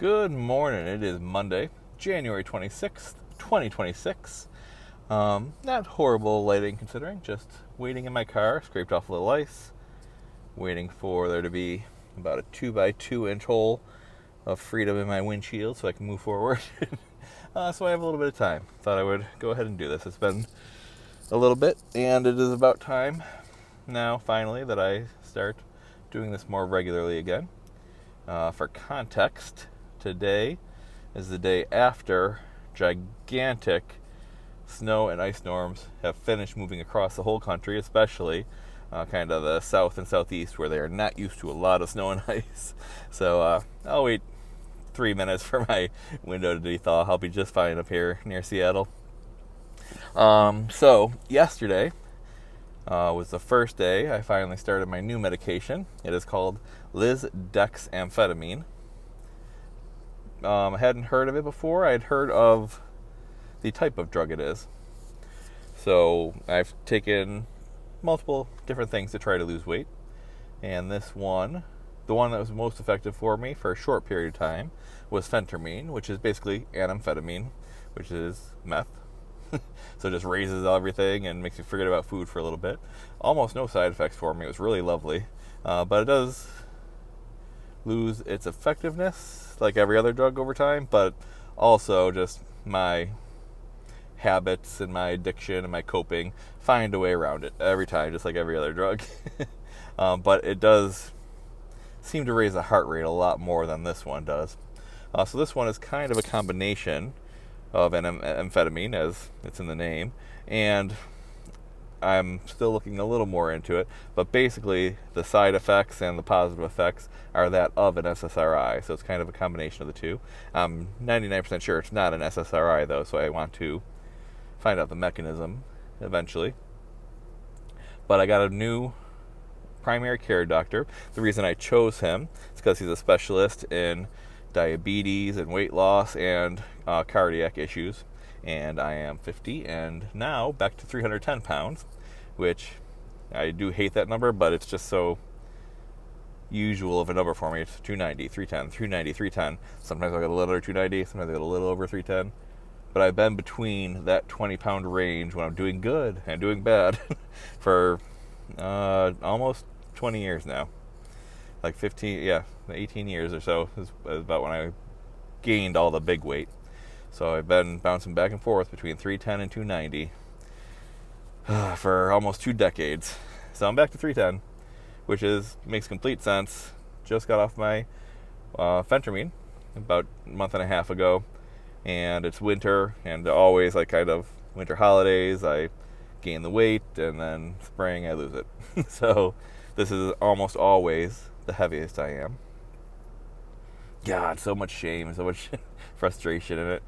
Good morning. It is Monday, January 26th, 2026. Not horrible lighting considering, just waiting in my car, scraped off a little ice, waiting for there to be about a 2 by 2 inch hole of freedom in my windshield so I can move forward. So I have a little bit of time. Thought I would go ahead and do this. It's been a little bit, and it is about time now, finally, that I start doing this more regularly again. For context, today is the day after gigantic snow and ice storms have finished moving across the whole country, especially kind of the south and southeast where they are not used to a lot of snow and ice. So I'll wait 3 minutes for my window to thaw. I'll be just fine up here near Seattle. So yesterday was the first day I finally started my new medication. It is called lisdexamfetamine. I hadn't heard of it before. I'd heard of the type of drug it is. So I've taken multiple different things to try to lose weight. And this one, the one that was most effective for me for a short period of time, was phentermine, which is basically amphetamine, which is meth. So it just raises everything and makes you forget about food for a little bit. Almost no side effects for me. It was really lovely. But it does lose its effectiveness like every other drug over time, but also just my habits and my addiction and my coping find a way around it every time, just like every other drug. But it does seem to raise the heart rate a lot more than this one does. So this one is kind of a combination of an amphetamine, as it's in the name, and I'm still looking a little more into it, but basically the side effects and the positive effects are that of an SSRI, so it's kind of a combination of the two. I'm 99% sure it's not an SSRI though, so I want to find out the mechanism eventually. But I got a new primary care doctor. The reason I chose him is because he's a specialist in diabetes and weight loss and cardiac issues. And I am 50 and now back to 310 pounds, which I do hate that number, but it's just so usual of a number for me. It's 290, 310, 390, 310. Sometimes I get a little over 290, sometimes I get a little over 310. But I've been between that 20-pound range when I'm doing good and doing bad for almost 20 years now. Like 18 years or so is about when I gained all the big weight. So I've been bouncing back and forth between 310 and 290 for almost 2 decades. So I'm back to 310, which makes complete sense. Just got off my phentermine about a month and a half ago, and it's winter, and always like kind of winter holidays, I gain the weight, and then spring I lose it. So this is almost always the heaviest I am. God, so much shame, so much frustration in it.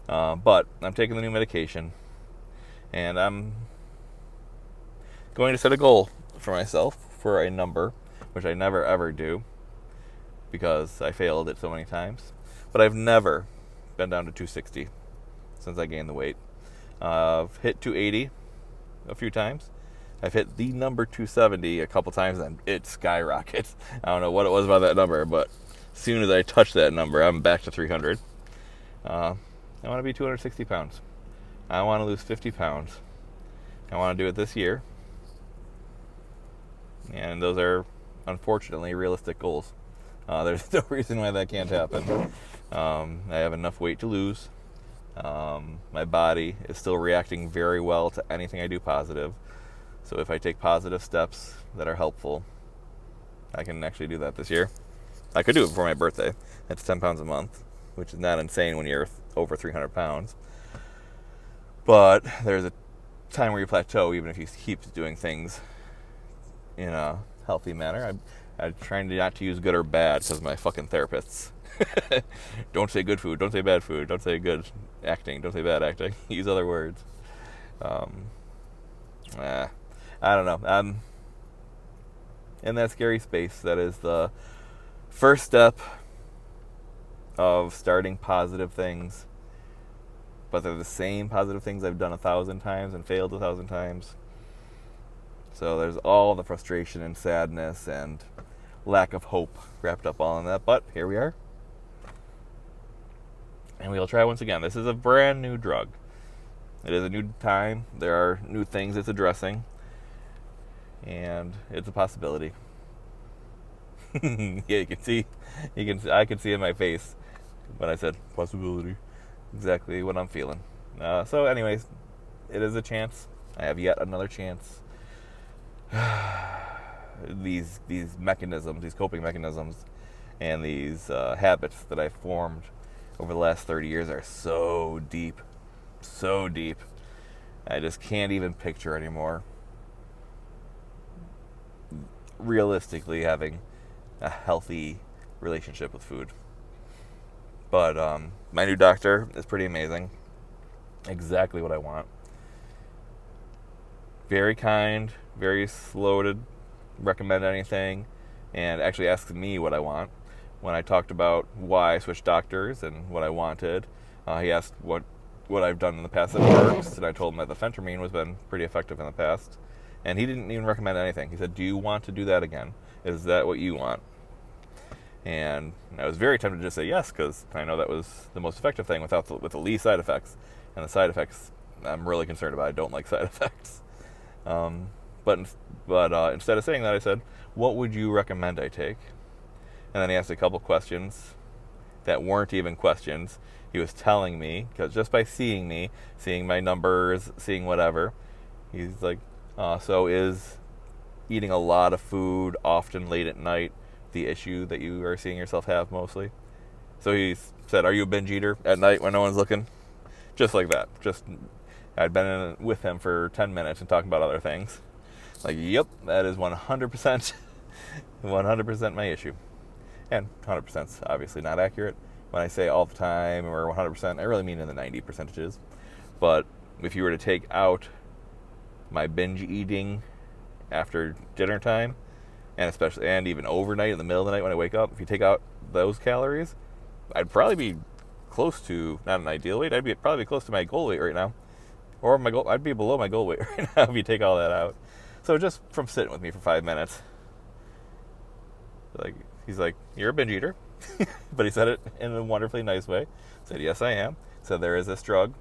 But I'm taking the new medication, and I'm going to set a goal for myself for a number, which I never ever do because I failed it so many times. But I've never been down to 260 since I gained the weight. I've hit 280 a few times. I've hit the number 270 a couple times, and it skyrockets. I don't know what it was about that number, but as soon as I touch that number, I'm back to 300. I want to be 260 pounds. I want to lose 50 pounds. I want to do it this year. And those are, unfortunately, realistic goals. There's no reason why that can't happen. I have enough weight to lose. My body is still reacting very well to anything I do positive. So if I take positive steps that are helpful, I can actually do that this year. I could do it before my birthday. That's 10 pounds a month, which is not insane when you're over 300 pounds. But there's a time where you plateau, even if you keep doing things in a healthy manner. I'm trying not to use good or bad because my fucking therapists. Don't say good food, don't say bad food, don't say good acting, don't say bad acting. Use other words. I don't know. I'm in that scary space that is the first step of starting positive things, but they're the same positive things I've done 1,000 times and failed 1,000 times. So there's all the frustration and sadness and lack of hope wrapped up all in that, but here we are. And we'll try once again. This is a brand new drug. It is a new time. There are new things it's addressing. And it's a possibility. Yeah, you can see. I can see in my face when I said possibility exactly what I'm feeling. So, anyways, it is a chance. I have yet another chance. These mechanisms, these coping mechanisms, and these habits that I've formed over the last 30 years are so deep. So deep. I just can't even picture anymore realistically having a healthy relationship with food. But my new doctor is pretty amazing. Exactly what I want. Very kind, very slow to recommend anything, and actually asks me what I want. When I talked about why I switched doctors and what I wanted, he asked what I've done in the past that works, and I told him that the phentermine has been pretty effective in the past. And he didn't even recommend anything. He said, "Do you want to do that again? Is that what you want?" And I was very tempted to just say yes, because I know that was the most effective thing with the least side effects. And the side effects, I'm really concerned about. I don't like side effects. But instead of saying that, I said, "What would you recommend I take?" And then he asked a couple questions that weren't even questions. He was telling me, because just by seeing me, seeing my numbers, seeing whatever, he's like, so is eating a lot of food, often late at night, the issue that you are seeing yourself have mostly? So he said, "Are you a binge eater at night when no one's looking?" Just like that. I'd been with him for 10 minutes and talking about other things. Like, yep, that is 100%, 100% my issue. And 100% is obviously not accurate. When I say all the time or 100%, I really mean in the 90 percentages. But if you were to take out my binge eating after dinner time, and even overnight in the middle of the night when I wake up, if you take out those calories, I'd probably be close to, not an ideal weight, probably be close to my goal weight right now. Or I'd be below my goal weight right now if you take all that out. So just from sitting with me for 5 minutes, he's like, "You're a binge eater." But he said it in a wonderfully nice way. Said, "Yes, I am." Said, "There is this drug,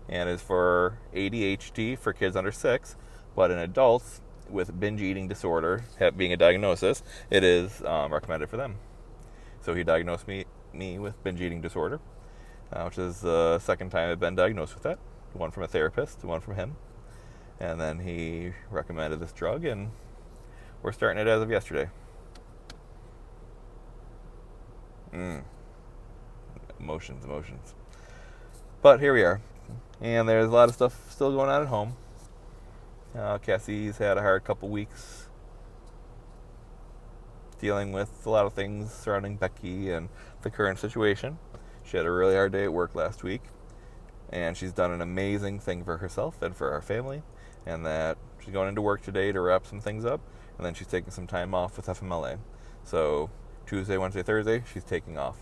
and it's for ADHD for kids under 6, but in adults with binge eating disorder, being a diagnosis, it is recommended for them." So he diagnosed me with binge eating disorder, which is the second time I've been diagnosed with that. One from a therapist, one from him. And then he recommended this drug, and we're starting it as of yesterday. Emotions. But here we are. And there's a lot of stuff still going on at home. Cassie's had a hard couple weeks dealing with a lot of things surrounding Becky and the current situation. She had a really hard day at work last week, and she's done an amazing thing for herself and for our family, and that she's going into work today to wrap some things up, and then she's taking some time off with FMLA. So Tuesday, Wednesday, Thursday, she's taking off.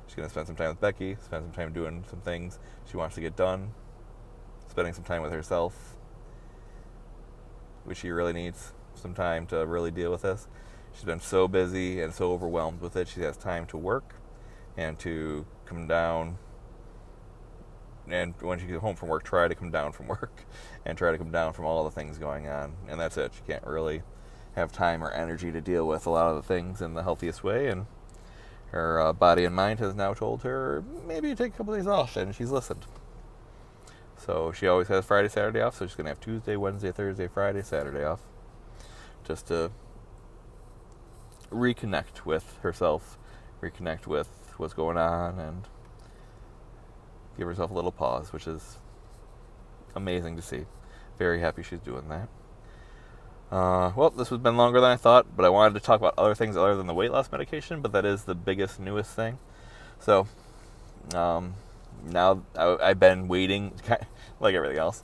She's going to spend some time with Becky, spend some time doing some things she wants to get done, spending some time with herself, which she really needs some time to really deal with this. She's been so busy and so overwhelmed with it. She has time to work and to come down. And when she gets home from work, try to come down from work and try to come down from all the things going on. And that's it. She can't really have time or energy to deal with a lot of the things in the healthiest way. And her body and mind has now told her maybe take a couple days off, and she's listened. So she always has Friday, Saturday off. So she's going to have Tuesday, Wednesday, Thursday, Friday, Saturday off, just to reconnect with herself, reconnect with what's going on, and give herself a little pause, which is amazing to see. Very happy she's doing that. Well, this has been longer than I thought, but I wanted to talk about other things other than the weight loss medication, but that is the biggest, newest thing. So, now I've been waiting, like everything else,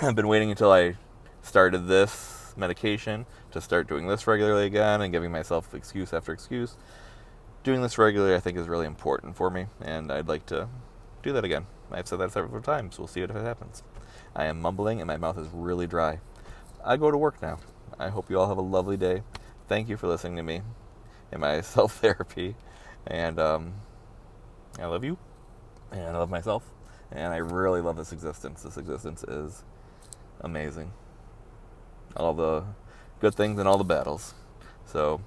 I've been waiting until I started this medication to start doing this regularly again and giving myself excuse after excuse. Doing this regularly, I think, is really important for me, and I'd like to do that again. I've said that several times. We'll see if it happens. I am mumbling, and my mouth is really dry. I go to work now. I hope you all have a lovely day. Thank you for listening to me in my self-therapy, and I love you. and I love myself, and I really love this existence. This existence is amazing. All the good things and all the battles. So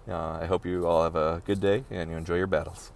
I hope you all have a good day and you enjoy your battles.